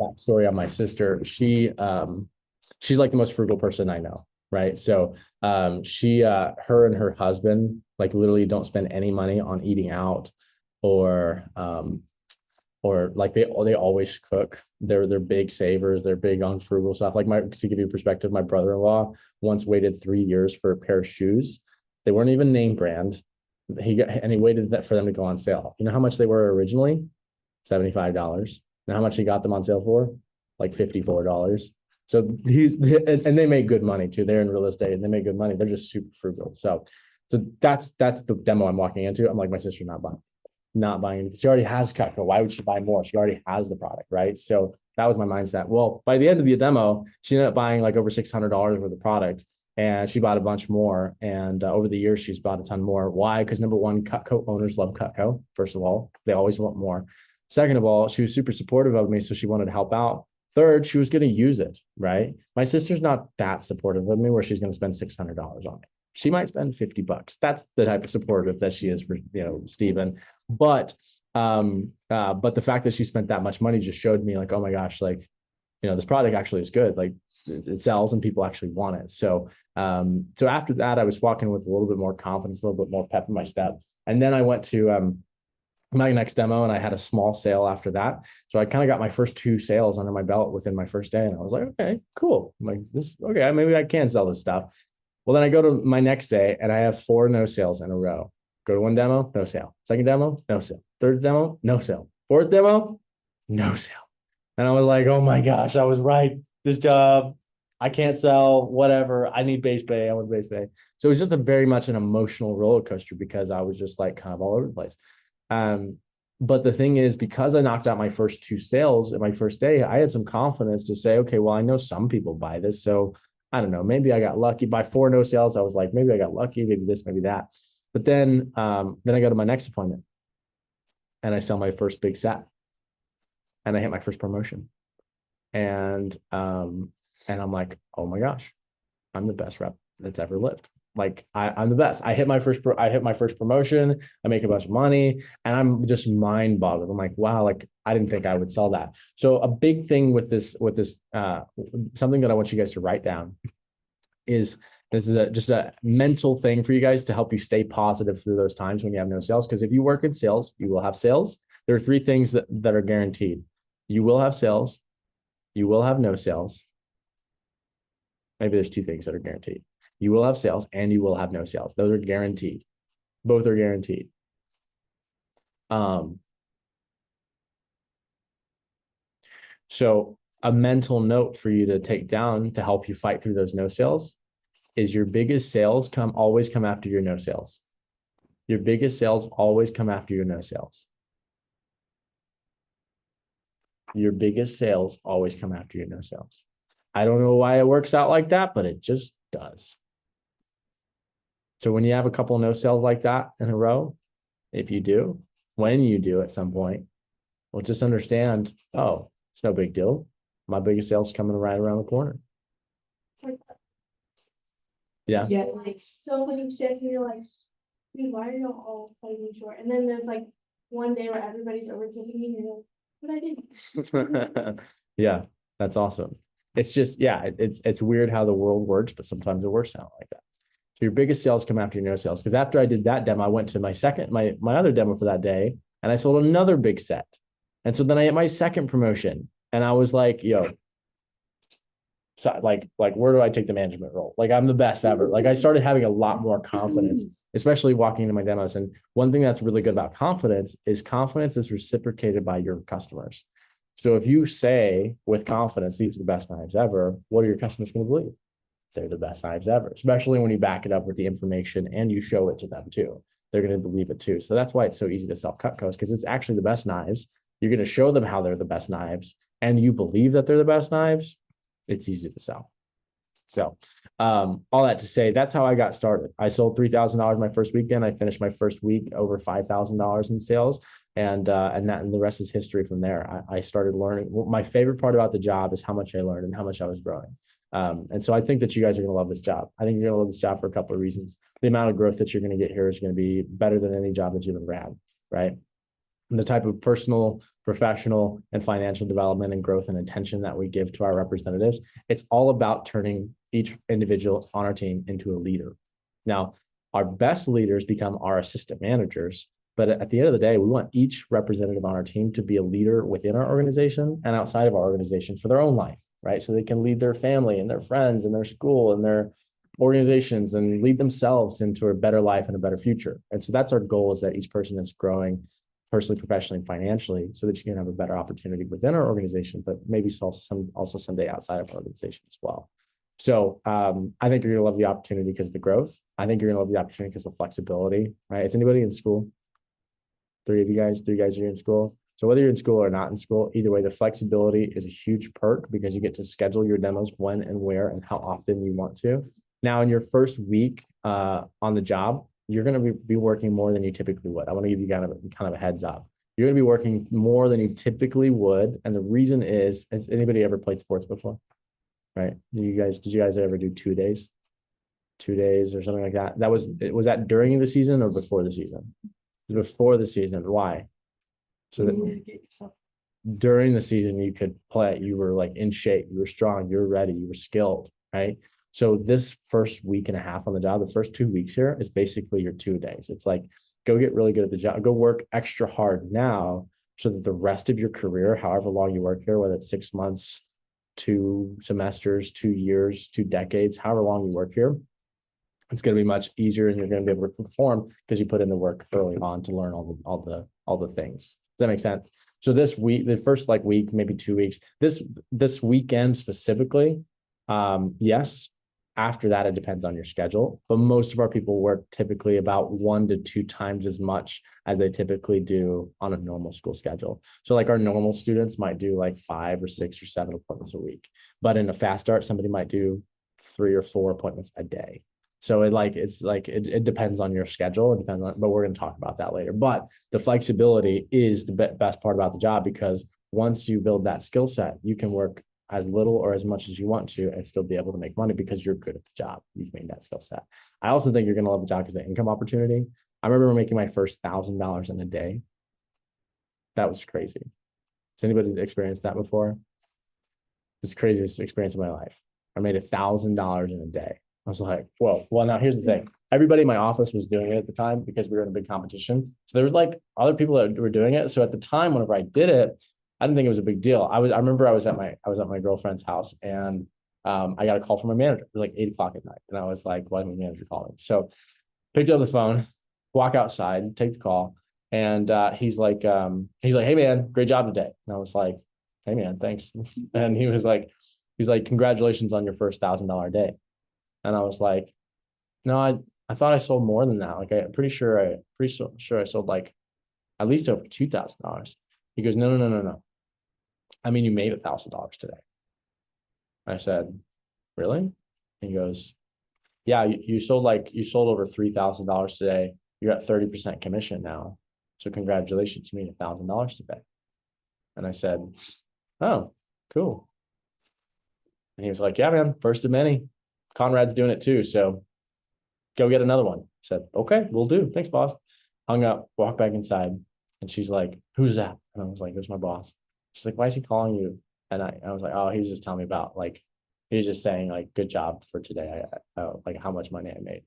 backstory on my sister. She's like the most frugal person I know, right? So her and her husband like literally don't spend any money on eating out or like they always cook. They're big savers. They're big on frugal stuff. Like to give you perspective, my brother-in-law once waited 3 years for a pair of shoes. They weren't even name brand. He waited that for them to go on sale. You know how much they were originally? $75. Now how much he got them on sale for? Like $54. So and they make good money too. They're in real estate and they make good money. They're just super frugal. So that's the demo I'm walking into. I'm like, my sister's not buying anything. She already has Cutco. Why would she buy more? She already has the product, right? So that was my mindset. Well, by the end of the demo, she ended up buying like over $600 worth of product, and she bought a bunch more. And over the years, she's bought a ton more. Why? Because number one, Cutco owners love Cutco. First of all, they always want more. Second of all, she was super supportive of me, so she wanted to help out. Third, she was going to use it, right? My sister's not that supportive of me where she's going to spend $600 on it. She might spend $50. That's the type of supportive that she is for, Stephen. But the fact that she spent that much money just showed me like, oh my gosh, like, this product actually is good. Like it sells and people actually want it. So after that, I was walking with a little bit more confidence, a little bit more pep in my step. And then I went to my next demo and I had a small sale after that. So I kind of got my first 2 sales under my belt within my first day. And I was like, okay, cool. I'm like, okay, maybe I can sell this stuff. Well, then I go to my next day and I have 4 no sales in a row. Go to one demo, no sale. Second demo, no sale. Third demo, no sale. Fourth demo, no sale. And I was like, oh my gosh, I was right. This job, I can't sell, whatever. I need base pay. I want base pay. So it was just a very much an emotional roller coaster because I was just like kind of all over the place. But the thing is, because I knocked out my first 2 sales in my first day, I had some confidence to say, okay, well, I know some people buy this. So I don't know, maybe I got lucky. By 4 no sales, I was like, maybe I got lucky, maybe this, maybe that. But then I go to my next appointment and I sell my first big set and I hit my first promotion. And I'm like, oh my gosh, I'm the best rep that's ever lived. Like I'm the best. I hit my first promotion. I make a bunch of money, and I'm just mind boggled. I'm like, wow, like I didn't think I would sell that. So a big thing with this, something that I want you guys to write down is this is just a mental thing for you guys to help you stay positive through those times when you have no sales. Because if you work in sales, you will have sales. There are 3 things that are guaranteed. You will have sales. You will have no sales. Maybe there's 2 things that are guaranteed. You will have sales and you will have no sales. Those are guaranteed. Both are guaranteed. So a mental note for you to take down to help you fight through those no sales is your biggest sales always come after your no sales. Your biggest sales always come after your no sales. Your biggest sales always come after your no sales. I don't know why it works out like that, but it just does. So when you have a couple of no sales like that in a row, if you do, when you do at some point, well, just understand, oh, it's no big deal. My biggest sales coming right around the corner. Yeah. Yeah, like so many shifts, and you're like, dude, why are you all playing me short? And then there's like one day where everybody's overtaking me, and you're like, what I did. Yeah, that's awesome. It's just, yeah, it's weird how the world works, but sometimes it works out like that. So your biggest sales come after your no sales. Because after I did that demo, I went to my other demo for that day, and I sold another big set. And so then I hit my second promotion, and I was like, yo, so like where do I take the management role? Like I'm the best ever. Like I started having a lot more confidence, especially walking into my demos. And one thing that's really good about confidence is reciprocated by your customers. So if you say with confidence, these are the best knives ever, what are your customers going to believe? They're the best knives ever, especially when you back it up with the information and you show it to them too. They're going to believe it too. So that's why it's so easy to sell Cutcos, because it's actually the best knives. You're going to show them how they're the best knives and you believe that they're the best knives. It's easy to sell. So all that to say, that's how I got started. I sold $3,000 my first weekend. I finished my first week over $5,000 in sales. And the rest is history from there. I started learning. My favorite part about the job is how much I learned and how much I was growing. And so I think that you guys are going to love this job. I think you're going to love this job for a couple of reasons. The amount of growth that you're going to get here is going to be better than any job that you've ever had, right? the type of personal, professional, and financial development and growth and attention that we give to our representatives, it's all about turning each individual on our team into a leader. Now, our best leaders become our assistant managers, but at the end of the day, we want each representative on our team to be a leader within our organization and outside of our organization for their own life, right? So they can lead their family and their friends and their school and their organizations and lead themselves into a better life and a better future. And so that's our goal, is that each person is growing personally, professionally, and financially, so that you can have a better opportunity within our organization, but maybe also someday outside of our organization as well. So I think you're gonna love the opportunity because of the growth. I think you're gonna love the opportunity because of the flexibility, right? Is anybody in school? Three guys are in school. So whether you're in school or not in school, either way, the flexibility is a huge perk because you get to schedule your demos when and where and how often you want to. Now, in your first week on the job, you're going to be working more than you typically would. I want to give you kind of a heads up. You're going to be working more than you typically would. And the reason is, has anybody ever played sports before? Right? Did you guys ever do 2 days? 2 days or something like that? Was that during the season or before the season? It was before the season. Why? So that during the season you could play, you were like in shape, you were strong, you were ready, you were skilled, right? So this first week and a half on the job, the first 2 weeks here is basically your 2 days. It's like, go get really good at the job, go work extra hard now so that the rest of your career, however long you work here, whether it's 6 months, 2 semesters, 2 years, 2 decades, however long you work here, it's going to be much easier and you're going to be able to perform because you put in the work early on to learn all the things. Does that make sense? So this week, the first week, maybe 2 weeks, this weekend specifically, yes. After that, it depends on your schedule, but most of our people work typically about 1 to 2 times as much as they typically do on a normal school schedule. So like our normal students might do like 5 or 6 or 7 appointments a week, but in a fast start, somebody might do 3 or 4 appointments a day. So it depends on your schedule. It depends on, but we're going to talk about that later. But the flexibility is the best part about the job, because once you build that skill set, you can work as little or as much as you want to and still be able to make money because you're good at the job. You've made that skill set. I also think you're going to love the job because the income opportunity. I remember making my first $1,000 in a day. That was crazy. Has anybody experienced that before? It's the craziest experience of my life. I made $1,000 in a day. I was like, whoa. Well, now here's the thing. Everybody in my office was doing it at the time because we were in a big competition. So there were like other people that were doing it. So at the time, whenever I did it, I didn't think it was a big deal. I remember I was at my girlfriend's house and I got a call from my manager. It was like 8 o'clock at night. And I was like, why is my manager calling? So picked up the phone, walk outside, take the call. And he's like, hey man, great job today. And I was like, hey man, thanks. And he was like, congratulations on your first $1,000 day. And I was like, no, I thought I sold more than that. Like I'm pretty sure I sold like at least over $2,000. He goes, no. I mean, you made $1,000 today. I said, really? And he goes, yeah, you sold over $3,000 today. You're at 30% commission now. So congratulations, you made $1,000 today. And I said, oh, cool. And he was like, yeah, man, first of many. Conrad's doing it too. So go get another one. I said, okay, we'll do. Thanks, boss. Hung up, walked back inside. And she's like, who's that? And I was like, it was my boss. She's like, why is he calling you? And I was like, oh, he was just telling me about he was just saying like, good job for today. Like how much money I made.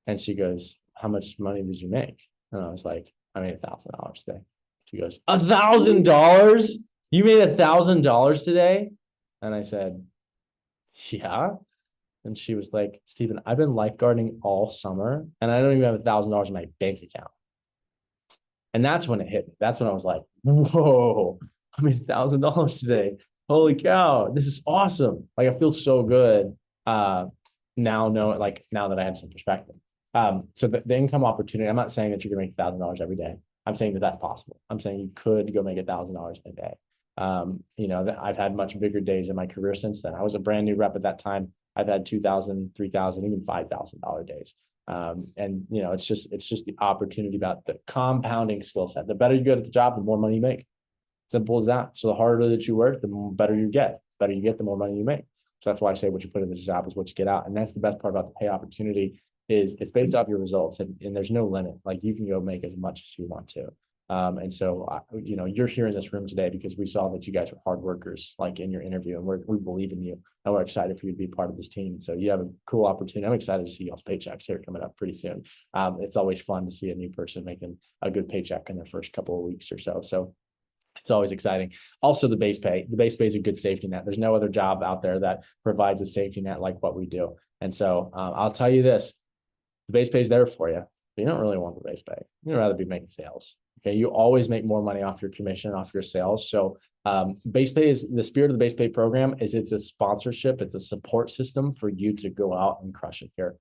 And she goes, how much money did you make? And I was like, I made $1,000 today. She goes, $1,000? You made $1,000 today? And I said, yeah. And she was like, Stephen, I've been lifeguarding all summer and I don't even have $1,000 in my bank account. And that's when it hit me. That's when I was like, whoa, I made $1,000 today. Holy cow, this is awesome. Like, I feel so good now that I have some perspective. So the income opportunity, I'm not saying that you're gonna make $1,000 every day. I'm saying that that's possible. I'm saying you could go make $1,000 a day. I've had much bigger days in my career since then. I was a brand new rep at that time. I've had $2,000, $3,000, even $5,000 days. It's just the opportunity about the compounding skill set. The better you get at the job, the more money you make. Simple as that. So the harder that you work, the better you get. The better you get, the more money you make. So that's why I say what you put in this job is what you get out. And that's the best part about the pay opportunity is it's based off your results and there's no limit. Like you can go make as much as you want to. And so, you're here in this room today because we saw that you guys were hard workers, like in your interview, and we believe in you, and we're excited for you to be part of this team. So you have a cool opportunity. I'm excited to see y'all's paychecks here coming up pretty soon. It's always fun to see a new person making a good paycheck in their first couple of weeks or so. So it's always exciting. Also, the base pay. The base pay is a good safety net. There's no other job out there that provides a safety net like what we do. And so I'll tell you this, the base pay is there for you, but you don't really want the base pay. You'd rather be making sales. Okay. You always make more money off your commission, off your sales. So base pay is the spirit of the base pay program is it's a sponsorship. It's a support system for you to go out and crush it here,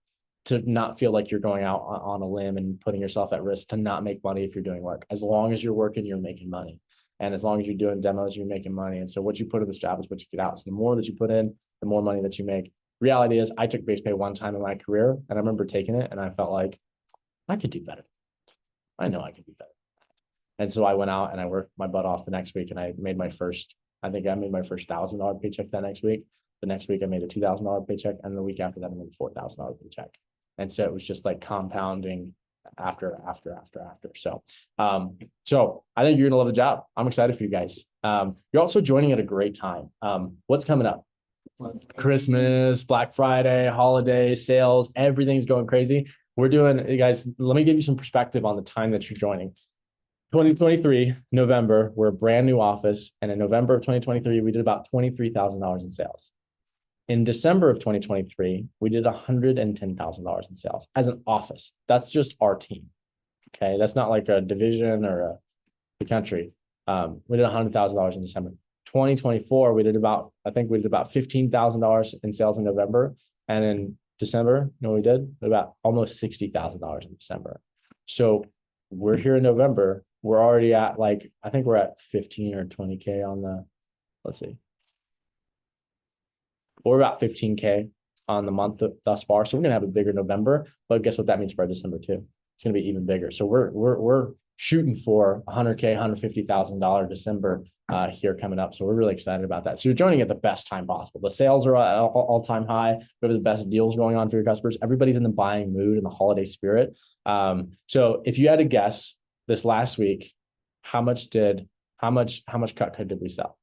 to not feel like you're going out on a limb and putting yourself at risk to not make money if you're doing work. As long as you're working, you're making money. And as long as you're doing demos, you're making money. And so what you put in this job is what you get out. So the more that you put in, the more money that you make. Reality is I took base pay one time in my career and I remember taking it and I felt like I could do better. I know I could do better. And so I went out and I worked my butt off the next week and I made my first $1,000 paycheck that next week. The next week I made a $2,000 paycheck. And the week after that, I made a $4,000 paycheck. And so it was just like compounding after. So I think you're gonna love the job. I'm excited for you guys. You're also joining at a great time. What's coming up? Christmas, Black Friday, holiday sales, everything's going crazy. We're doing, guys, let me give you some perspective on the time that you're joining. 2023, November, we're a brand new office. And in November of 2023, we did about $23,000 in sales. In December of 2023, we did $110,000 in sales as an office. That's just our team. Okay. That's not like a division or the country. We did $100,000 in December. 2024, we did about $15,000 in sales in November. And in December, we did about almost $60,000 in December. So we're here in November. We're already at I think we're at 15 or 20K on let's see. We're about 15K on the month thus far. So we're going to have a bigger November, but guess what that means for our December too? It's going to be even bigger. So we're shooting for $100K, $150,000 December here coming up. So we're really excited about that. So you're joining at the best time possible. The sales are at all-time high. We have the best deals going on for your customers. Everybody's in the buying mood and the holiday spirit. So if you had to guess this last week, how much Cutco did we sell?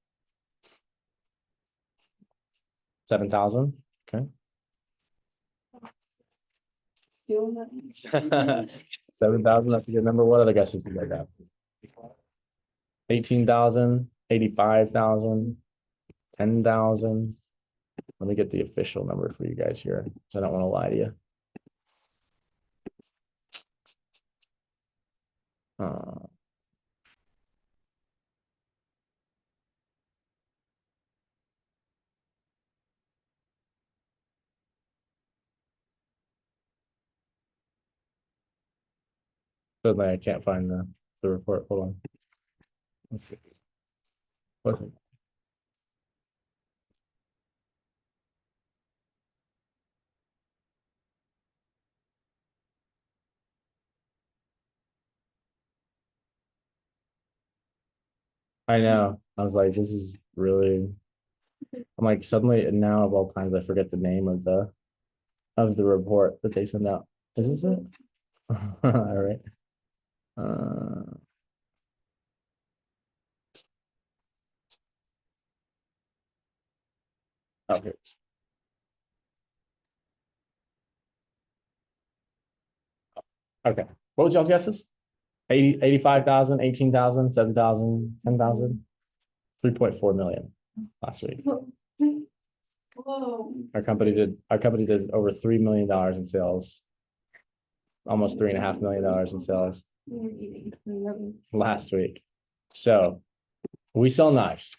7,000. Okay. Still 7,000. That's a good number. What other guesses do you guys have? 18,000, 85,000, 10,000. Let me get the official number for you guys here, because I don't want to lie to you. Suddenly I can't find the report. Hold on. Let's see. What's it? I know. I was like, this is really. I'm like, suddenly now of all times, I forget the name of the report that they send out. Is this it? All right. Okay. Okay. What was y'all's guesses? 85,000, 18,000, 7,000, 10,000, 3.4 million last week. Whoa. Our company did over $3 million in sales, almost $3.5 million in sales last week. So we sell knives.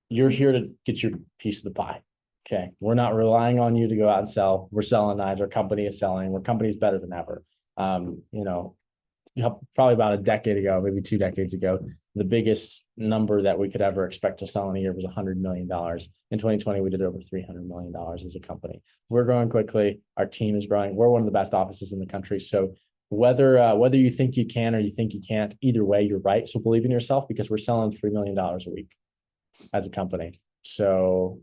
You're here to get your piece of the pie. Okay. We're not relying on you to go out and sell. We're selling knives. Our company is selling. Our company's better than ever. Probably about a decade ago, maybe 2 decades ago, the biggest number that we could ever expect to sell in a year was $100 million. In 2020, we did over $300 million as a company. We're growing quickly. Our team is growing. We're one of the best offices in the country. So whether you think you can or you think you can't, either way, you're right. So believe in yourself, because we're selling $3 million a week as a company. So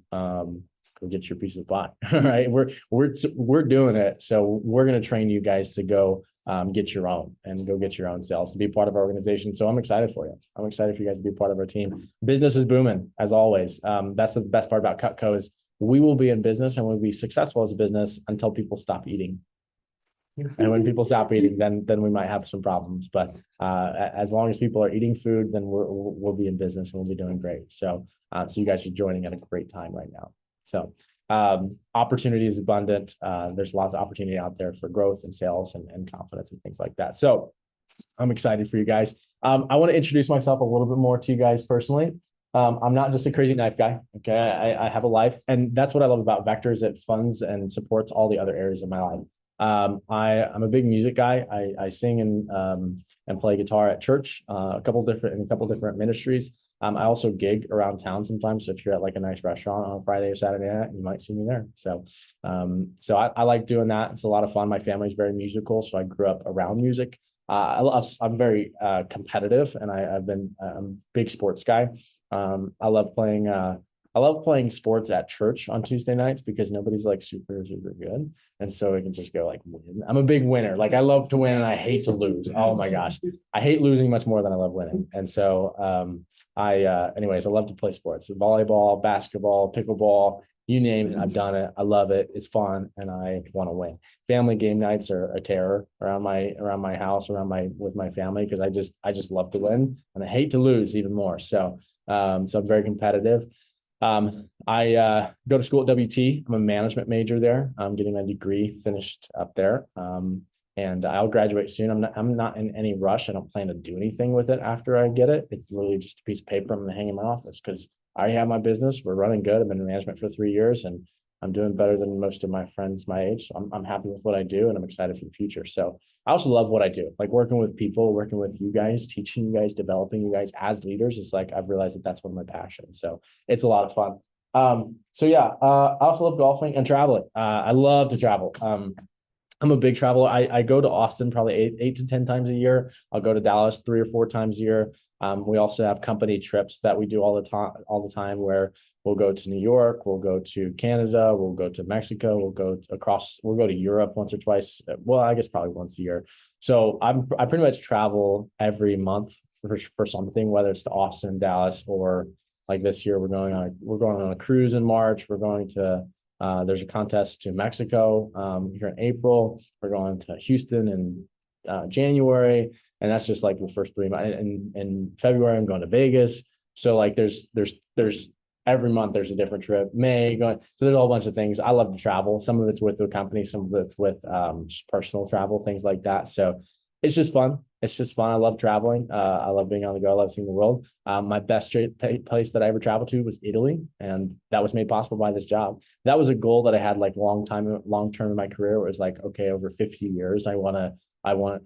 go get your piece of the pie. All right. We're doing it. So we're going to train you guys to go get your own and go get your own sales to be part of our organization. So I'm excited for you. I'm excited for you guys to be part of our team. Business is booming as always. That's the best part about Cutco is we will be in business and we'll be successful as a business until people stop eating. And when people stop eating, then we might have some problems. But as long as people are eating food, then we'll be in business and we'll be doing great. So so you guys are joining at a great time right now. So opportunity is abundant. There's lots of opportunity out there for growth and sales and confidence and things like that. So I'm excited for you guys. I want to introduce myself a little bit more to you guys personally. I'm not just a crazy knife guy. Okay. I have a life, and that's what I love about Vector is it funds and supports all the other areas of my life. I'm a big music guy. I sing and play guitar at church, in a couple different ministries. I also gig around town sometimes. So if you're at like a nice restaurant on Friday or Saturday night, you might see me there. So, I like doing that. It's a lot of fun. My family's very musical, so I grew up around music. I'm very competitive, and I'm a big sports guy. I love playing sports at church on Tuesday nights because nobody's like super good, and so I can just go like win. I'm a big winner. Like I love to win, and I hate to lose. Oh my gosh, I hate losing much more than I love winning. And so anyways, I love to play sports: volleyball, basketball, pickleball. You name it, I've done it. I love it. It's fun, and I want to win. Family game nights are a terror around my house, with my family because I just love to win, and I hate to lose even more. So I'm very competitive. I go to school at WT. I'm a management major there. I'm getting my degree finished up there. And I'll graduate soon. I'm not in any rush. I don't plan to do anything with it after I get it. It's literally just a piece of paper I'm going to hang in my office because I have my business. We're running good. I've been in management for 3 years and I'm doing better than most of my friends my age. So I'm happy with what I do and I'm excited for the future. So I also love what I do, like working with people, working with you guys, teaching you guys, developing you guys as leaders. It's like, I've realized that that's one of my passions. So it's a lot of fun. I also love golfing and traveling. I love to travel. I'm a big traveler. I go to Austin probably eight to 10 times a year. I'll go to Dallas 3 or 4 times a year. We also have company trips that we do all the time where we'll go to New York, we'll go to Canada, we'll go to Mexico, we'll go to Europe once or twice. Well, I guess probably once a year. So I pretty much travel every month for something, whether it's to Austin, Dallas, or like this year we're going on a cruise in March. We're going to there's a contest to Mexico here in April. We're going to Houston in January, and that's just like the first 3 months. In February, I'm going to Vegas. So like there's every month there's a different trip. May going, so there's a whole bunch of things. I love to travel. Some of it's with the company, some of it's with just personal travel, things like that. So it's just fun. It's just fun. I love traveling. I love being on the go. I love seeing the world. My best place that I ever traveled to was Italy, and that was made possible by this job. That was a goal that I had like long term in my career. Where it was like, okay, over 50 years, I want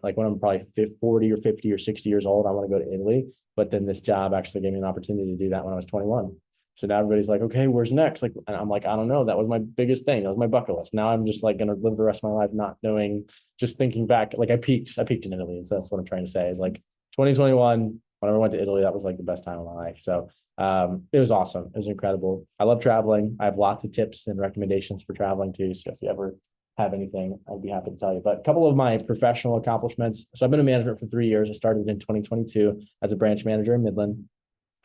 like when I'm probably 40 or 50 or 60 years old, I want to go to Italy. But then this job actually gave me an opportunity to do that when I was 21. So now everybody's like, okay, where's next? Like, and I'm like, I don't know. That was my biggest thing. That was my bucket list. Now I'm just like going to live the rest of my life not knowing, just thinking back. Like I peaked in Italy. So that's what I'm trying to say is like 2021, whenever I went to Italy, that was like the best time of my life. So it was awesome. It was incredible. I love traveling. I have lots of tips and recommendations for traveling too. So if you ever have anything, I'd be happy to tell you. But a couple of my professional accomplishments. So I've been in management for 3 years. I started in 2022 as a branch manager in Midland.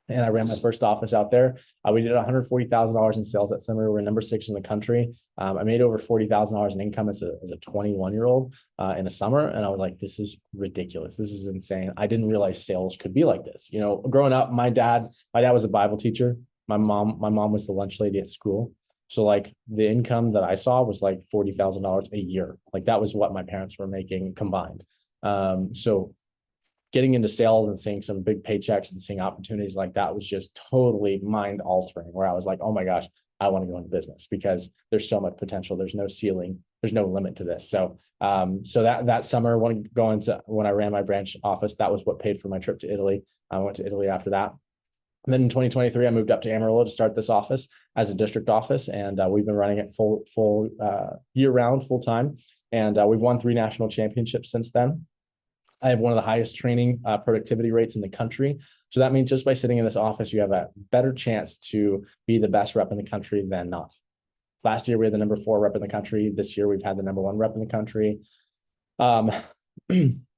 And I ran my first office out there. We did $140,000 in sales that summer. We're number 6 in the country. I made over $40,000 in income as a 21-year-old in a summer. And I was like, this is ridiculous. This is insane. I didn't realize sales could be like this. You know, growing up, my dad was a Bible teacher. My mom was the lunch lady at school. So like the income that I saw was like $40,000 a year. Like that was what my parents were making combined. So getting into sales and seeing some big paychecks and seeing opportunities like that was just totally mind altering, where I was like, oh my gosh, I want to go into business because there's so much potential. There's no ceiling. There's no limit to this. So, that summer when I ran my branch office, that was what paid for my trip to Italy. I went to Italy after that. And then in 2023, I moved up to Amarillo to start this office as a district office. And we've been running it full year round, full time. And we've won 3 national championships since then. I have one of the highest training productivity rates in the country. So that means just by sitting in this office, you have a better chance to be the best rep in the country than not. Last year, we had the number 4 rep in the country. This year, we've had the number 1 rep in the country.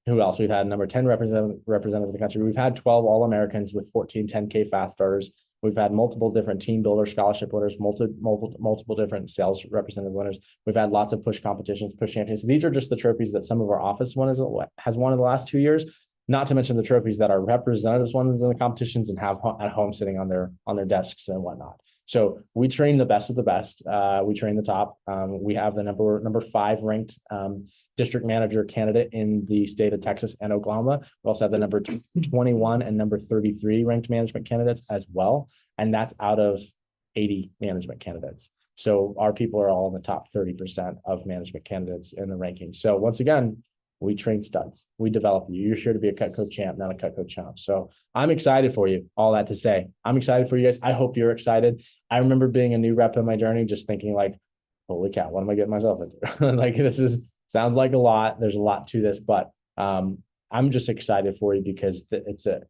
Who else? We've had number 10 representative of the country. We've had 12 All-Americans with 14 10K fast starters. We've had multiple different team builders, scholarship winners, multiple different sales representative winners. We've had lots of push competitions, push champions. These are just the trophies that some of our office has won in the last 2 years. Not to mention the trophies that our representatives won in the competitions and have at home sitting on their desks and whatnot. So we train the best of the best. We train the top. We have the number 5 ranked district manager candidate in the state of Texas and Oklahoma. We also have the number 21 and number 33 ranked management candidates as well. And that's out of 80 management candidates. So our people are all in the top 30% of management candidates in the ranking. So once again, we train studs. We develop you. You're here to be a Cutco champ, not a Cutco chump. So I'm excited for you. All that to say, I'm excited for you guys. I hope you're excited. I remember being a new rep in my journey, just thinking like, holy cow, what am I getting myself into? Like sounds like a lot. There's a lot to this, but I'm just excited for you because the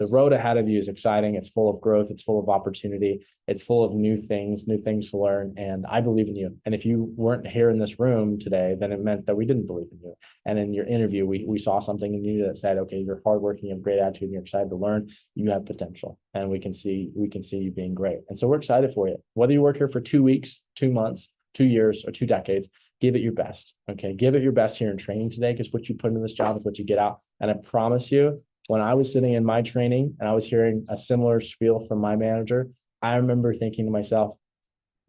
road ahead of you is exciting. It's full of growth. It's full of opportunity. It's full of new things to learn. And I believe in you. And if you weren't here in this room today, then it meant that we didn't believe in you. And in your interview, we saw something in you that said, okay, you're hardworking, you have great attitude, and you're excited to learn. You have potential, and we can see you being great. And so we're excited for you. Whether you work here for 2 weeks, 2 months, 2 years, or 2 decades, give it your best. Okay. Give it your best here in training today, because what you put into this job is what you get out. And I promise you, when I was sitting in my training and I was hearing a similar spiel from my manager, I remember thinking to myself,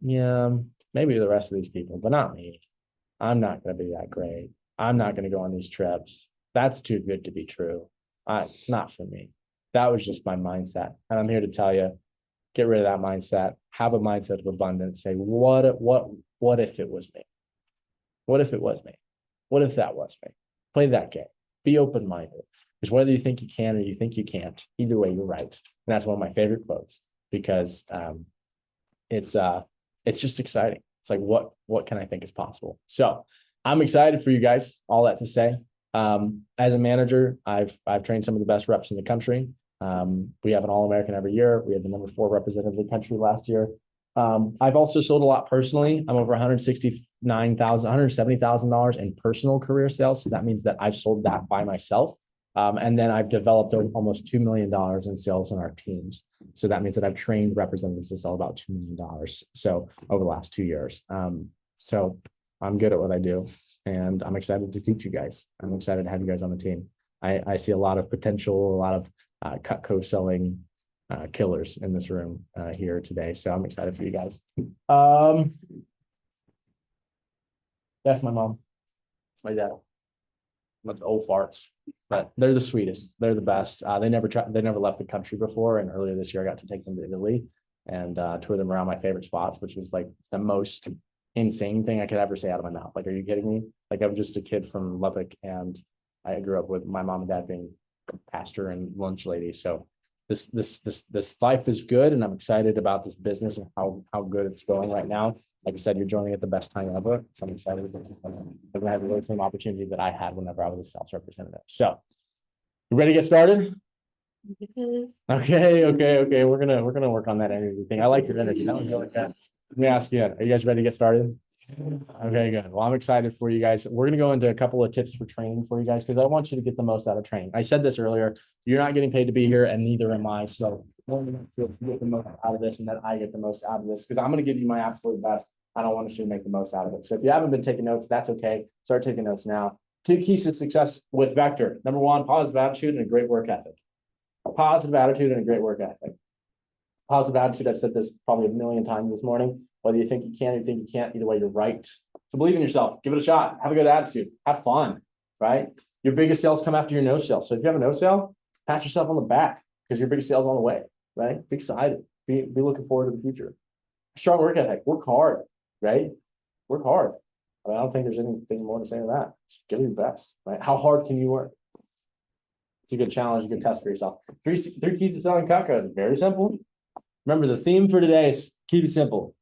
yeah, maybe the rest of these people, but not me. I'm not going to be that great. I'm not going to go on these trips. That's too good to be true. Not for me. That was just my mindset. And I'm here to tell you, get rid of that mindset. Have a mindset of abundance. Say, what if it was me? What if it was me? What if that was me? Play that game. Be open-minded. Because whether you think you can or you think you can't, either way, you're right. And that's one of my favorite quotes, because it's just exciting. It's like, what can I think is possible? So I'm excited for you guys. All that to say, as a manager, I've trained some of the best reps in the country. We have an All-American every year. We had the number 4 representative of the country last year. I've also sold a lot personally. I'm over $170,000 in personal career sales. So that means that I've sold that by myself. And then I've developed almost $2 million in sales in our teams. So that means that I've trained representatives to sell about $2 million. So over the last 2 years. So I'm good at what I do, and I'm excited to teach you guys. I'm excited to have you guys on the team. I see a lot of potential, a lot of Cutco selling killers in this room here today. So I'm excited for you guys. That's my mom. It's my dad. That's old farts, but they're the sweetest. They're the best. They never left the country before. And earlier this year, I got to take them to Italy and tour them around my favorite spots, which was like the most insane thing I could ever say out of my mouth. Like, are you kidding me? Like, I'm just a kid from Lubbock, and I grew up with my mom and dad being pastor and lunch lady. So this life is good, and I'm excited about this business and how good it's going right now. Like I said, you're joining at the best time ever. So I'm excited. We're gonna have the same opportunity that I had whenever I was a sales representative. So, you ready to get started? Okay. We're gonna work on that energy thing. I like your energy. That was really good. Let me ask you, are you guys ready to get started? Okay, good. Well, I'm excited for you guys. We're going to go into a couple of tips for training for you guys, because I want you to get the most out of training. I said this earlier, you're not getting paid to be here, and neither am I. So we're going to get the most out of this, and then I get the most out of this, because I'm going to give you my absolute best. I don't want to make the most out of it. So if you haven't been taking notes, that's okay. Start taking notes now. 2 keys to success with Vector. Number 1, positive attitude and a great work ethic. A positive attitude and a great work ethic. Positive attitude, I've said this probably a million times this morning. Whether you think you can or you think you can't, either way, you're right. So believe in yourself. Give it a shot. Have a good attitude. Have fun, right? Your biggest sales come after your no sale. So if you have a no sale, pat yourself on the back, because your biggest sales on the way, right? Be excited. Be looking forward to the future. Strong work ethic. Work hard, right? Work hard. I don't think there's anything more to say to that. Just give it your best, right? How hard can you work? It's a good challenge, a good test for yourself. 3 keys to selling Cutco is very simple. Remember, the theme for today is keep it simple.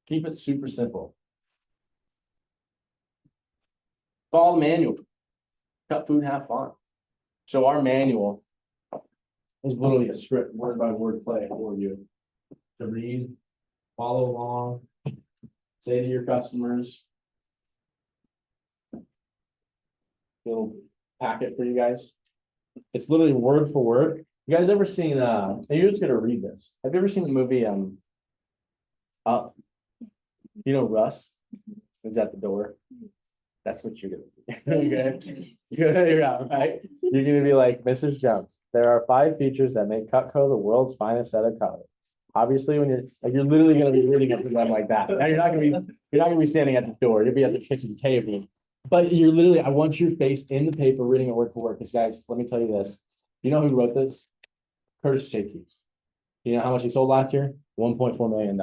Keep it super simple. Follow the manual. Cut food, have fun. So our manual is literally a script, word by word play for you to read, follow along, say to your customers. Little packet for you guys. It's literally word for word. You guys ever seen, you're just gonna read this. Have you ever seen the movie, Up? You know Russ? Who's at the door? That's what you're gonna be. Okay. Yeah, right? You're gonna be like, Mrs. Jones, there are 5 features that make Cutco the world's finest set of color. Obviously, when you're literally gonna be reading it to them like that. Now you're not gonna be standing at the door, you'll be at the kitchen table. But you're literally, I want your face in the paper reading it word for word, because guys, let me tell you this. You know who wrote this? Curtis J. You know how much he sold last year? $1.4 million.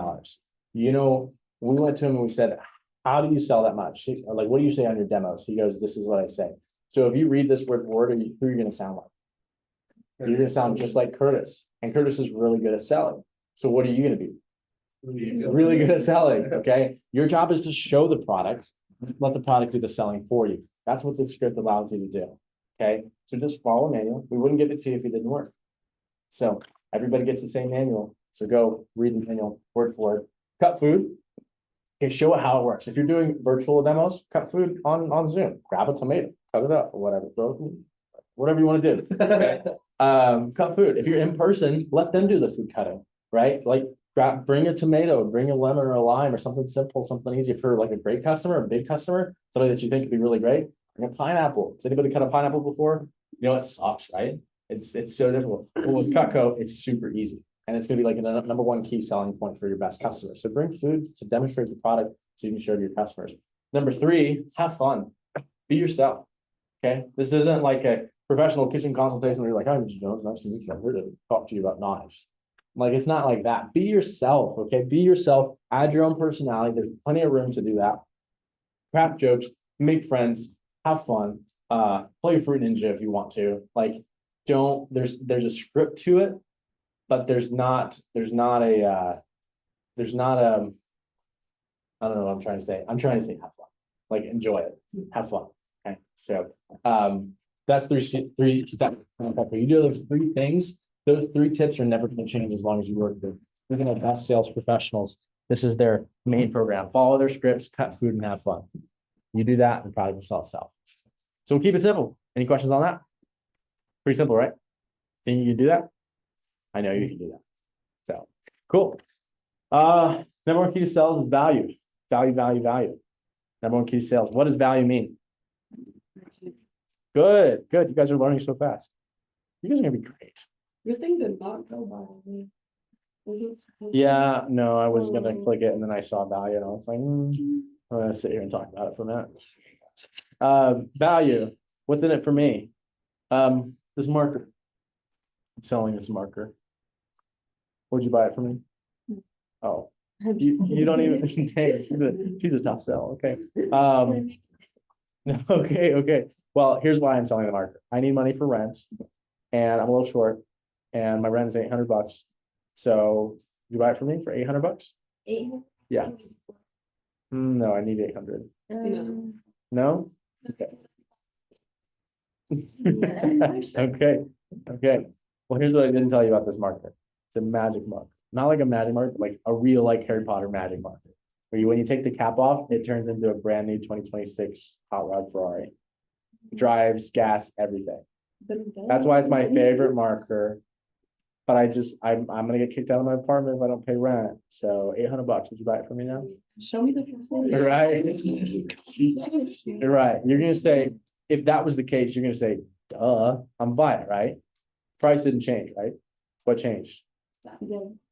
You know, we went to him and we said, how do you sell that much? Like, what do you say on your demos? He goes, this is what I say. So if you read this word for word, who are you gonna sound like? You're gonna sound just like Curtis. And Curtis is really good at selling. So what are you gonna be? Really good at selling, okay? Your job is to show the product, let the product do the selling for you. That's what this script allows you to do, okay? So just follow the manual. We wouldn't give it to you if it didn't work. So everybody gets the same manual. So go read the manual word for word. Cut food. Okay, show it how it works. If you're doing virtual demos, cut food on Zoom. Grab a tomato, cut it up or whatever. Whatever you want to do. Okay. Cut food. If you're in person, let them do the food cutting, right? Like bring a tomato, bring a lemon or a lime or something simple, something easy for like a great customer, a big customer, somebody that you think could be really great. Bring a pineapple. Has anybody cut a pineapple before? You know, it sucks, right? It's so difficult. Well, with Cutco, it's super easy. And it's going to be like a number 1 key selling point for your best customers. So bring food to demonstrate the product so you can show to your customers. Number 3, have fun. Be yourself. Okay. This isn't like a professional kitchen consultation where you're like, I'm Mr. Jones, nice to meet you. I'm here to talk to you about knives. Like, it's not like that. Be yourself. Okay. Be yourself. Add your own personality. There's plenty of room to do that. Crack jokes, make friends, have fun. Play Fruit Ninja if you want to. Like, there's a script to it. But there's not a, I don't know what I'm trying to say. I'm trying to say have fun, like enjoy it, have fun. Okay. So, that's three steps. You do those 3 things. Those 3 tips are never going to change as long as you work with. Looking at best sales professionals, this is their main program. Follow their scripts, cut food and have fun. You do that and the product will sell itself. So we'll keep it simple. Any questions on that? Pretty simple, right? Think you can do that? I know you can do that. So cool. Number 1 key to sales is value. Value. Number 1 key to sales. What does value mean? Good. You guys are learning so fast. You guys are gonna be great. Your thing did not go by me. Was it supposed to? Yeah, no, I was gonna click it and then I saw value and I was like, I'm gonna sit here and talk about it for a minute. Value. What's in it for me? This marker. I'm selling this marker. Would you buy it for me? Oh, you don't even, dang, she's a tough sell. Okay. Okay. Well, here's why I'm selling the marker. I need money for rent and I'm a little short and my rent is $800. So you buy it for me for $800? 800. Yeah. No, I need 800. No? Okay. Okay. Well, here's what I didn't tell you about this marker. It's a magic marker. Not like a magic marker, like a real like Harry Potter magic marker. Where when you take the cap off, it turns into a brand new 2026 Hot Rod Ferrari. Drives, gas, everything. That's why it's my favorite marker. But I'm gonna get kicked out of my apartment if I don't pay rent. So $800. Would you buy it for me now? Show me the first one. Right. You're right. You're gonna say, if that was the case, you're gonna say, duh, I'm buying it, right? Price didn't change, right? What changed?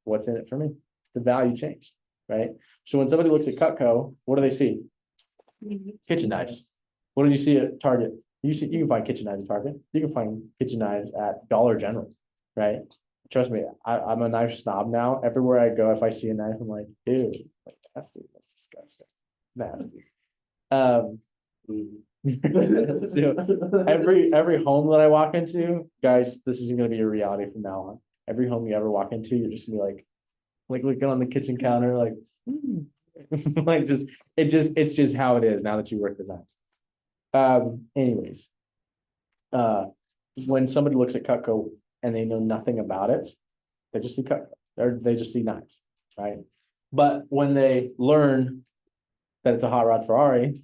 What's in it for me? The value changed, right? So when somebody looks at Cutco, what do they see? Kitchen knives. What did you see at Target? You can find kitchen knives at Target. You can find kitchen knives at Dollar General, right? Trust me, I'm a knife snob now. Everywhere I go, if I see a knife, I'm like, ew, like, that's disgusting. Nasty. So every home that I walk into, guys, this is gonna be a reality from now on. Every home you ever walk into, you're just gonna be like looking on the kitchen counter, like, like it's just how it is now that you work the knives. Anyways, when somebody looks at Cutco and they know nothing about it, they just see Cutco, or they just see knives, right? But when they learn that it's a hot rod Ferrari,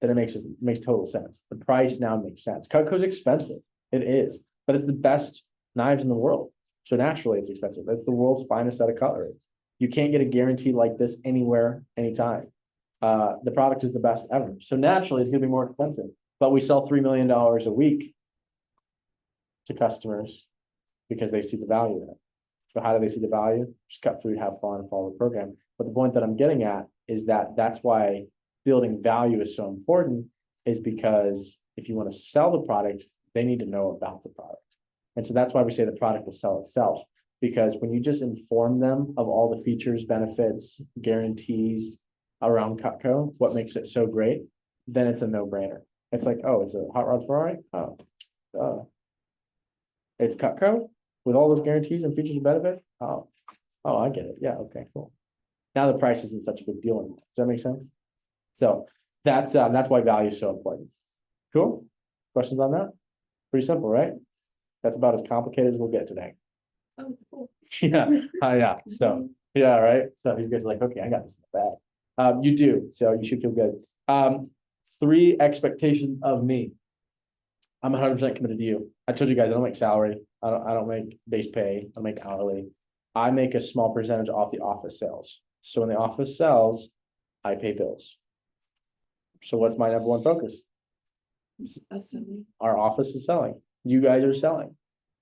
then it makes total sense. The price now makes sense. Cutco's expensive. It is, but it's the best knives in the world. So naturally it's expensive. It's the world's finest set of cutlery. You can't get a guarantee like this anywhere, anytime. The product is the best ever. So naturally it's gonna be more expensive, but we sell $3 million a week to customers because they see the value in it. So how do they see the value? Just cut food, have fun, and follow the program. But the point that I'm getting at is that that's why building value is so important, is because if you want to sell the product, they need to know about the product. And so that's why we say the product will sell itself, because when you just inform them of all the features, benefits, guarantees around Cutco, what makes it so great, then it's a no-brainer. It's like, oh, it's a hot rod Ferrari? Oh, it's Cutco with all those guarantees and features and benefits? Oh, I get it. Yeah, okay, cool. Now the price isn't such a big deal anymore. Does that make sense? So that's why value is so important. Cool. Questions on that? Pretty simple, right? That's about as complicated as we'll get today. Oh, cool. Yeah. So, yeah, right. So you guys are like, okay, I got this in the bag. You do, so you should feel good. 3 expectations of me. I'm 100% committed to you. I told you guys, I don't make salary. I don't make base pay. I make hourly. I make a small percentage off the office sales. So when the office sells, I pay bills. So what's my number one focus? Assembly. Our office is selling. You guys are selling.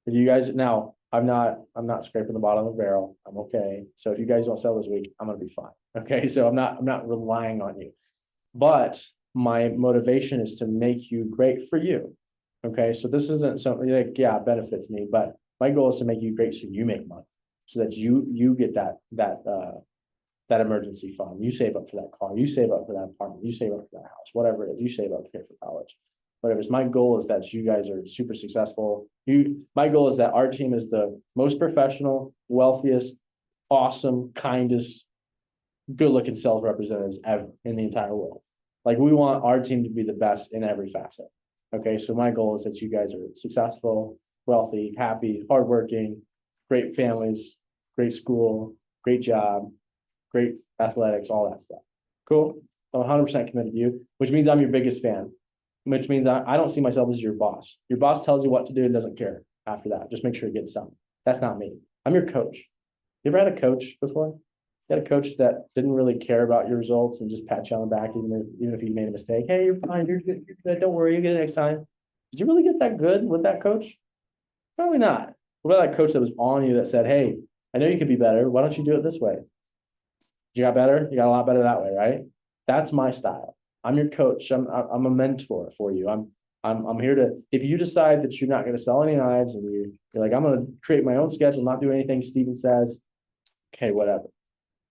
If you guys now, I'm not scraping the bottom of the barrel. I'm okay. So if you guys don't sell this week, I'm gonna be fine. Okay. So I'm not relying on you. But my motivation is to make you great for you. Okay. So this isn't something like, yeah, it benefits me, but my goal is to make you great so you make money. So that you get that emergency fund, you save up for that car, you save up for that apartment, you save up for that house, whatever it is, you save up to pay for college. Whatever it is, my goal is that you guys are super successful. My goal is that our team is the most professional, wealthiest, awesome, kindest, good-looking sales representatives ever in the entire world. Like, we want our team to be the best in every facet. Okay, so my goal is that you guys are successful, wealthy, happy, hardworking, great families, great school, great job, great athletics, all that stuff. Cool. I'm 100% committed to you, which means I'm your biggest fan, which means I don't see myself as your boss. Your boss tells you what to do and doesn't care after that. Just make sure you get done. That's not me. I'm your coach. You ever had a coach before? You had a coach that didn't really care about your results and just pat you on the back, even if you made a mistake. Hey, you're fine. You're good. You're good. Don't worry. You get it next time. Did you really get that good with that coach? Probably not. What about that coach that was on you that said, hey, I know you could be better. Why don't you do it this way? You got better? You got a lot better that way, right? That's my style. I'm your coach. I'm a mentor for you. I'm here to, if you decide that you're not going to sell any knives and you're like, I'm going to create my own schedule, not do anything Steven says, okay, whatever.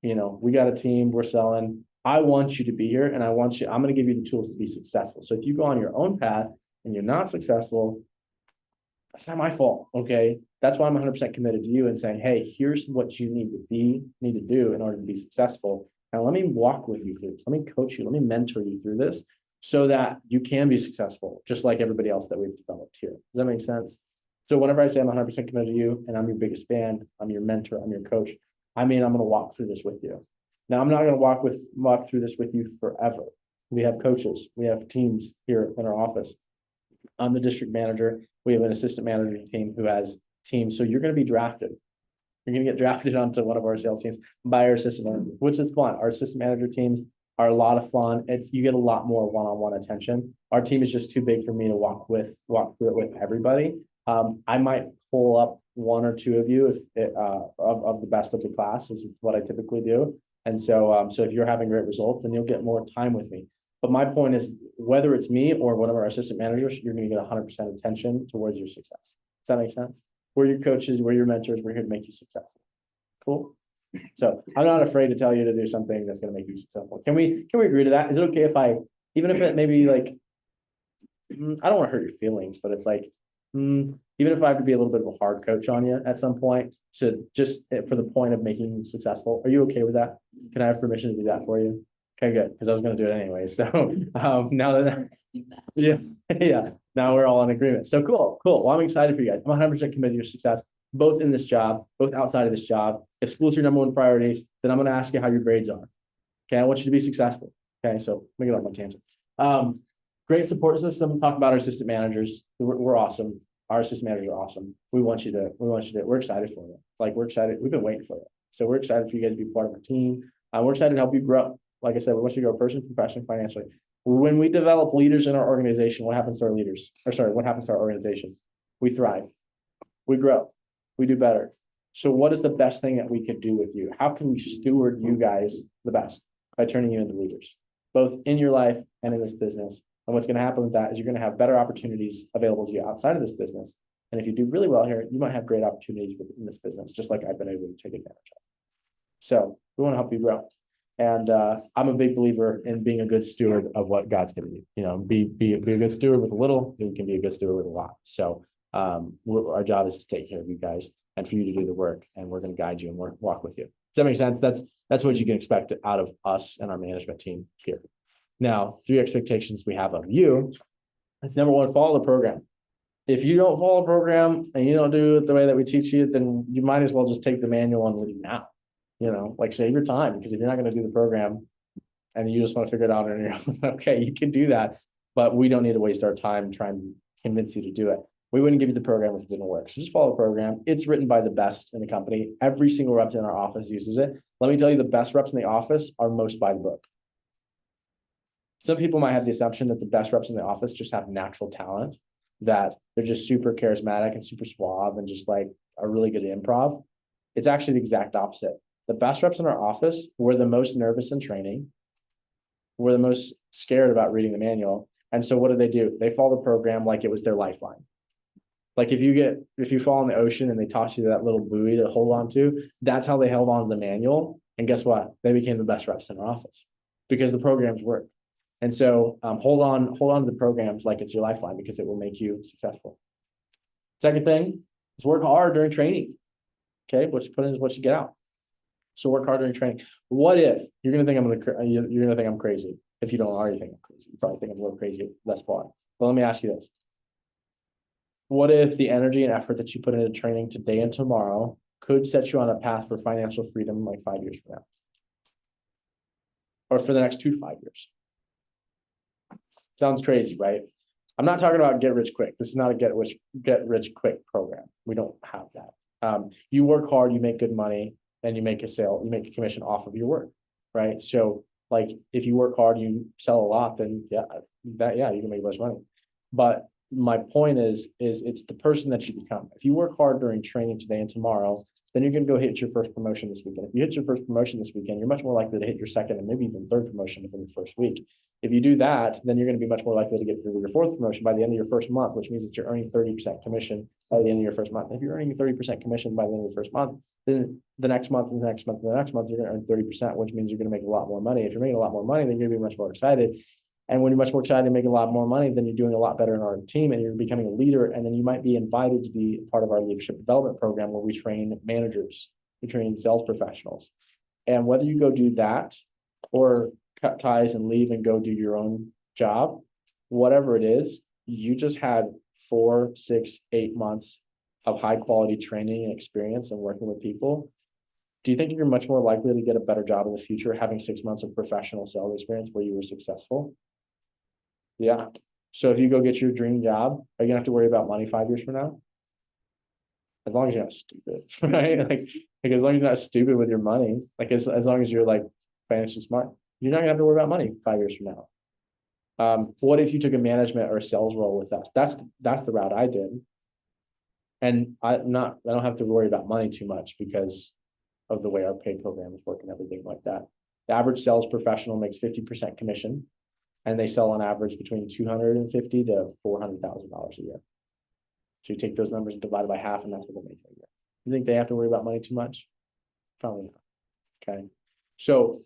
You know, we got a team, we're selling. I want you to be here and I'm going to give you the tools to be successful. So if you go on your own path and you're not successful, that's not my fault. Okay. That's why I'm 100% committed to you and saying, hey, here's what you need to do in order to be successful. And let me walk with you through this. Let me coach you. Let me mentor you through this so that you can be successful, just like everybody else that we've developed here. Does that make sense? So whenever I say I'm 100% committed to you and I'm your biggest fan, I'm your mentor, I'm your coach, I mean, I'm going to walk through this with you. Now, I'm not going to walk through this with you forever. We have coaches. We have teams here in our office. I'm the district manager. We have an assistant manager team who has teams. So you're going to be drafted. You're going to get drafted onto one of our sales teams by our assistant manager, which is fun. Our assistant manager teams are a lot of fun. You get a lot more one-on-one attention. Our team is just too big for me to walk through it with everybody. I might pull up 1 or 2 of you of the best of the class is what I typically do. And so if you're having great results, then you'll get more time with me. But my point is, whether it's me or one of our assistant managers, you're going to get 100% attention towards your success. Does that make sense? We're your coaches, we're your mentors, we're here to make you successful. Cool. So I'm not afraid to tell you to do something that's going to make you successful. Can we agree to that? Is it okay if even if it maybe like, I don't want to hurt your feelings, but it's like, even if I have to be a little bit of a hard coach on you at some point to just for the point of making you successful, are you okay with that? Can I have permission to do that for you? Okay, good. Because I was going to do it anyway. So now that, yeah, now we're all in agreement. So cool. Well, I'm excited for you guys. I'm 100% committed to your success, both in this job, both outside of this job. If school's your number one priority, then I'm going to ask you how your grades are. Okay, I want you to be successful. Okay, so let me get off my tangent. Great support system, talk about our assistant managers, we're awesome. Our assistant managers are awesome. We're excited for you. Like, we're excited, we've been waiting for it. So we're excited for you guys to be part of our team. We're excited to help you grow. Like I said, we want you to grow personally, professionally, financially. When we develop leaders in our organization, what happens to our leaders? What happens to our organization? We thrive, we grow, we do better. So what is the best thing that we could do with you? How can we steward you guys the best? By turning you into leaders, both in your life and in this business. And what's going to happen with that is you're going to have better opportunities available to you outside of this business. And if you do really well here, you might have great opportunities within this business, just like I've been able to take advantage of. So we want to help you grow. And I'm a big believer in being a good steward of what God's given you. You know, be a good steward with a little, you can be a good steward with a lot. So our job is to take care of you guys and for you to do the work, and we're going to guide you and walk with you. Does that make sense? That's what you can expect out of us and our management team here. Now, 3 expectations we have of you. That's number 1, follow the program. If you don't follow the program and you don't do it the way that we teach you, then you might as well just take the manual and leave now. You know, like, save your time, because if you're not going to do the program and you just want to figure it out on your own, okay, you can do that, but we don't need to waste our time trying to convince you to do it. We wouldn't give you the program if it didn't work. So just follow the program. It's written by the best in the company. Every single rep in our office uses it. Let me tell you, the best reps in the office are most by the book. Some people might have the assumption that the best reps in the office just have natural talent, that they're just super charismatic and super suave and just like are really good at improv. It's actually the exact opposite. The best reps in our office were the most nervous in training. We're the most scared about reading the manual. And so what do? They follow the program like it was their lifeline. Like, if you fall in the ocean and they toss you that little buoy to hold on to, that's how they held on to the manual. And guess what? They became the best reps in our office because the programs work. And so hold on to the programs like it's your lifeline, because it will make you successful. Second thing is work hard during training. Okay, what you put in is what you get out. So work hard during training. What if you're gonna think I'm crazy? If you don't already think I'm crazy, you probably think I'm a little crazy thus far. But let me ask you this: what if the energy and effort that you put into training today and tomorrow could set you on a path for financial freedom like 5 years from now, or for the next 2 to 5 years? Sounds crazy, right? I'm not talking about get rich quick. This is not a get rich quick program. We don't have that. You work hard, you make good money, and you make a commission off of your work, right? So, like, if you work hard, you sell a lot, then you can make less money. But my point is it's the person that you become. If you work hard during training today and tomorrow, then you're going to go hit your first promotion this weekend. If you hit your first promotion this weekend, you're much more likely to hit your second and maybe even third promotion within the first week. If you do that, then you're going to be much more likely to get through your 4th promotion by the end of your first month, which means that you're earning 30% commission by the end of your first month. If you're earning 30% commission by the end of the first month, then the next month and the next month and the next month, you're going to earn 30%, which means you're going to make a lot more money. If you're making a lot more money, then you're going to be much more excited. And when you're much more excited and making a lot more money, then you're doing a lot better in our team and you're becoming a leader. And then you might be invited to be part of our leadership development program, where we train managers, we train sales professionals. And whether you go do that or cut ties and leave and go do your own job, whatever it is, you just had 4, 6, 8 months of high quality training and experience and working with people. Do you think you're much more likely to get a better job in the future having 6 months of professional sales experience where you were successful? Yeah. So if you go get your dream job, are you gonna have to worry about money 5 years from now? As long as you're not stupid, right? Like as long as you're not stupid with your money, like as long as you're like financially smart, you're not gonna have to worry about money 5 years from now. What if you took a management or a sales role with us? That's the route I did. And I don't have to worry about money too much because of the way our pay program is working, everything like that. The average sales professional makes 50% commission, and they sell on average between $250,000 to $400,000 a year. So you take those numbers and divide it by half, and that's what they make a year. You think they have to worry about money too much? Probably not. Okay. So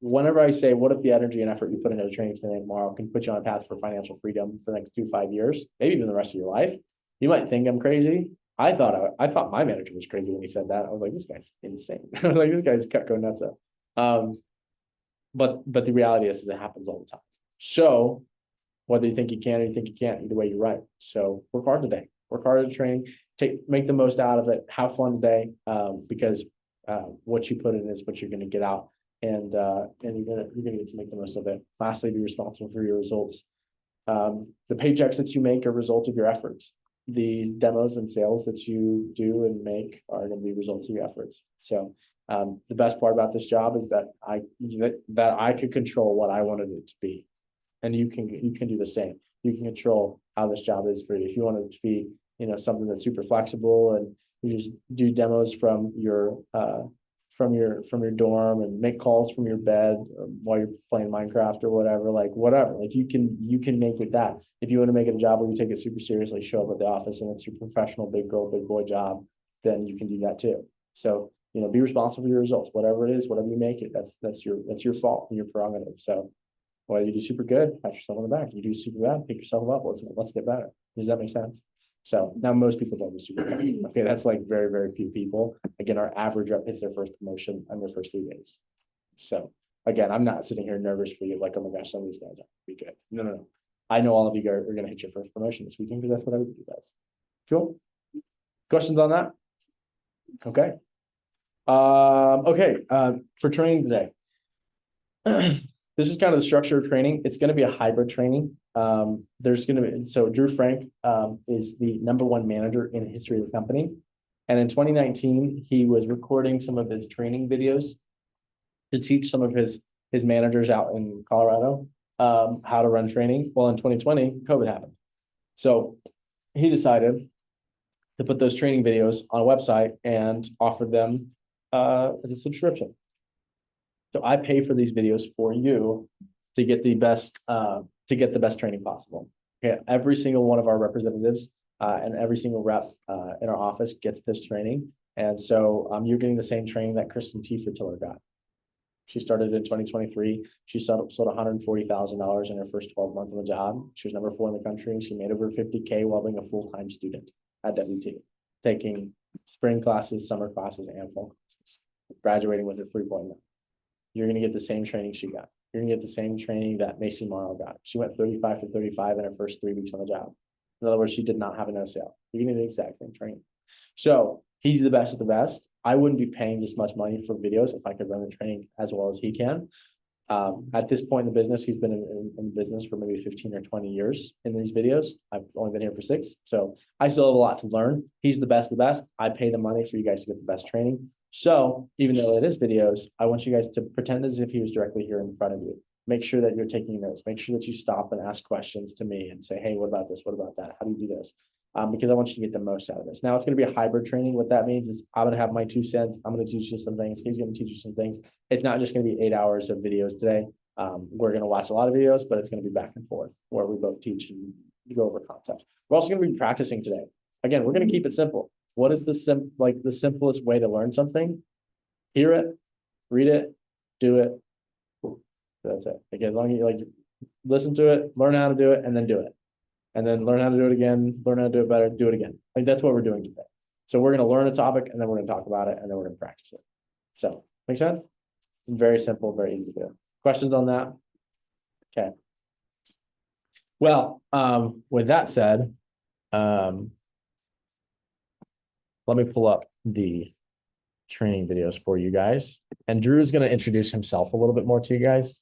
whenever I say, what if the energy and effort you put into training today and tomorrow can put you on a path for financial freedom for the next 2 to 5 years, maybe even the rest of your life, you might think I'm crazy. I thought my manager was crazy when he said that. I was like, this guy's insane. I was like, this guy's going nuts up. But the reality is it happens all the time. So whether you think you can or you think you can't, either way, you're right. So work hard today. Work hard to train. Make the most out of it. Have fun today, because what you put in is what you're going to get out And you're gonna get to make the most of it. Lastly, be responsible for your results. The paychecks that you make are a result of your efforts. These demos and sales that you do and make are gonna be results of your efforts. So, the best part about this job is that I could control what I wanted it to be. And you can do the same. You can control how this job is for you. If you want it to be, something that's super flexible and you just do demos from your dorm and make calls from your bed while you're playing Minecraft or whatever, like you can make it that. If you want to make it a job where you take it super seriously, show up at the office and it's your professional big girl, big boy job, then you can do that too. So, be responsible for your results, whatever it is, whatever you make it, that's your fault and your prerogative. So well, you do super good, pat yourself on the back. You do super bad, pick yourself up. Let's get better. Does that make sense? So now most people don't do super bad. Okay, that's like very, very few people. Again, our average rep hits their first promotion in their first 3 days. So again, I'm not sitting here nervous for you, like, oh my gosh, some of these guys are be good. No. I know all of you are gonna hit your first promotion this weekend because that's what everybody does. Cool. Questions on that? Okay. For training today. This is kind of the structure of training. It's going to be a hybrid training. So Drew Frank is the #1 manager in the history of the company. And in 2019, he was recording some of his training videos to teach some of his managers out in Colorado how to run training. Well, in 2020, COVID happened. So he decided to put those training videos on a website and offer them as a subscription. So I pay for these videos for you to get the best training possible. Okay, every single one of our representatives and every single rep in our office gets this training, and so you're getting the same training that Kristen T. Fertiller got. She started in 2023. She sold $140,000 in her first 12 months on the job. She was #4 in the country, and she made over $50K while being a full-time student at WT, taking spring classes, summer classes, and fall classes, graduating with a 3.0. You're going to get the same training she got. You're going to get the same training that Macy Morrow got. She went 35 for 35 in her first 3 weeks on the job. In other words, she did not have a no sale. You're getting the exact same training. So he's the best of the best. I wouldn't be paying this much money for videos if I could run the training as well as he can. At this point in the business, he's been in business for maybe 15 or 20 years in these videos. I've only been here for 6. So I still have a lot to learn. He's the best of the best. I pay the money for you guys to get the best training. So even though it is videos, I want you guys to pretend as if he was directly here in front of you. Make sure that you're taking notes. Make sure that you stop and ask questions to me and say, hey, what about this? What about that? How do you do this? Because I want you to get the most out of this. Now it's going to be a hybrid training. What that means is I'm going to have my 2 cents. I'm going to teach you some things. He's going to teach you some things. It's not just going to be 8 hours of videos today. We're going to watch a lot of videos, but it's going to be back and forth where we both teach and go over concepts. We're also going to be practicing today. Again, we're going to keep it simple. What is the simplest way to learn something? Hear it, read it, do it. That's it. Like, as long as you listen to it, learn how to do it, and then do it. And then learn how to do it again, learn how to do it better, do it again. Like, that's what we're doing today. So we're going to learn a topic and then we're going to talk about it and then we're going to practice it. So make sense? It's very simple, very easy to do. Questions on that? Okay. Well, with that said, let me pull up the training videos for you guys. And Drew is going to introduce himself a little bit more to you guys.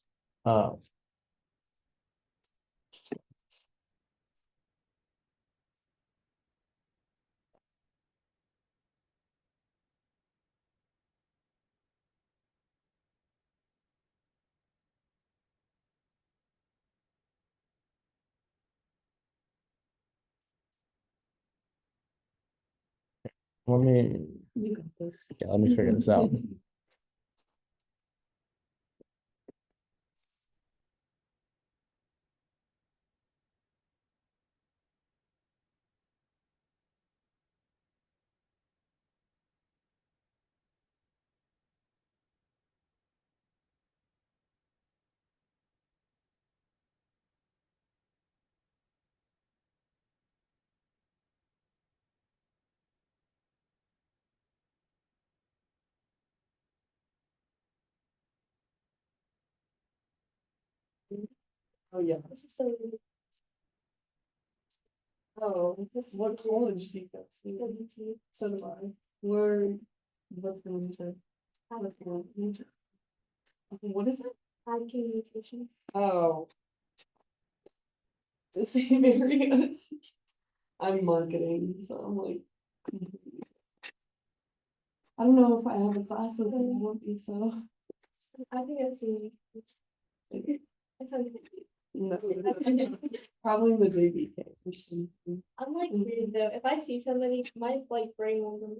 Let me You got this. Yeah, let me figure this out. Oh, yeah. This is so. Oh, what college do you go to? WT. So do I. Where, what's going to? What's going to? What is it? Ag communication. Oh. The same areas. I'm marketing, so I'm like. I don't know if I have a class with it, I won't be, so. I think that's really. That sounds good. No. Probably the JVK or something. I'm like weird though, if I see somebody, my like brain will go.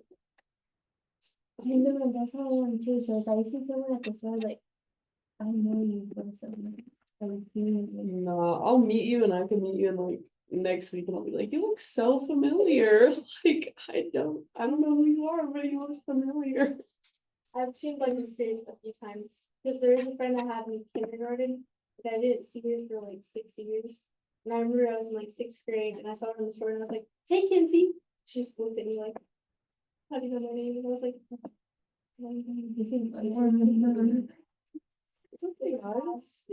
I know, that's how I am too, so if I see someone at the store, like, I know you from somewhere. I would feel like, No, I'll meet you and I can meet you in like next week and I'll be like, you look so familiar. Like, I don't know who you are, but you look familiar. I've seen like this dude a few times, because there is a friend I had in kindergarten, that I didn't see her for like 6 years. And I remember I was in like 6th grade and I saw her in the store and I was like, hey Kinsey, she just looked at me like, how do you know my name? And I was like, this is like, It's okay, guys.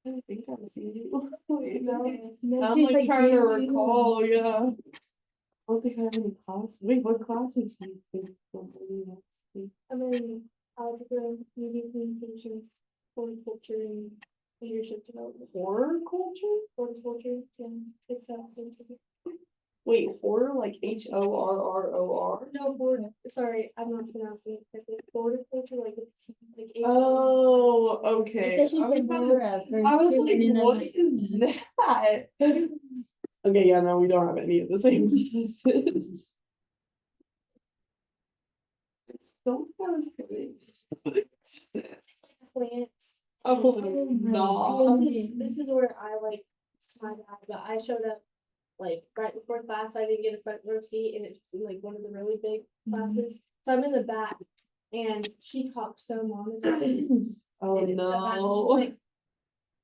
I don't think I've seen you. Wait, now I'm she's like trying to really- recall, yeah. I don't think I have any class. Wait, what classes do you think? I'm in algebra, media communications, foreign culture and leadership development. Horror culture? Foreign culture, yeah, it's scientific. Wait, horror like HORROR? No, board, sorry, I'm not pronouncing it correctly. Border culture, like with T, like. Oh, okay. Because she I was said about to- Laura first. I was and like, then I'm what like, is that? Okay, yeah, no, we don't have any of the same classes. Don't that was pretty. Plants. Oh, my no. This is where I like my dad, but I showed up like right before class, so I didn't get a front row seat, and it's like one of the really big classes. So I'm in the back, and she talks so monotone. Oh, and it's so bad, she's no. like,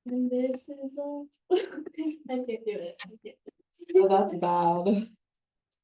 and this is all. I can't do it. I can't. Oh, that's bad.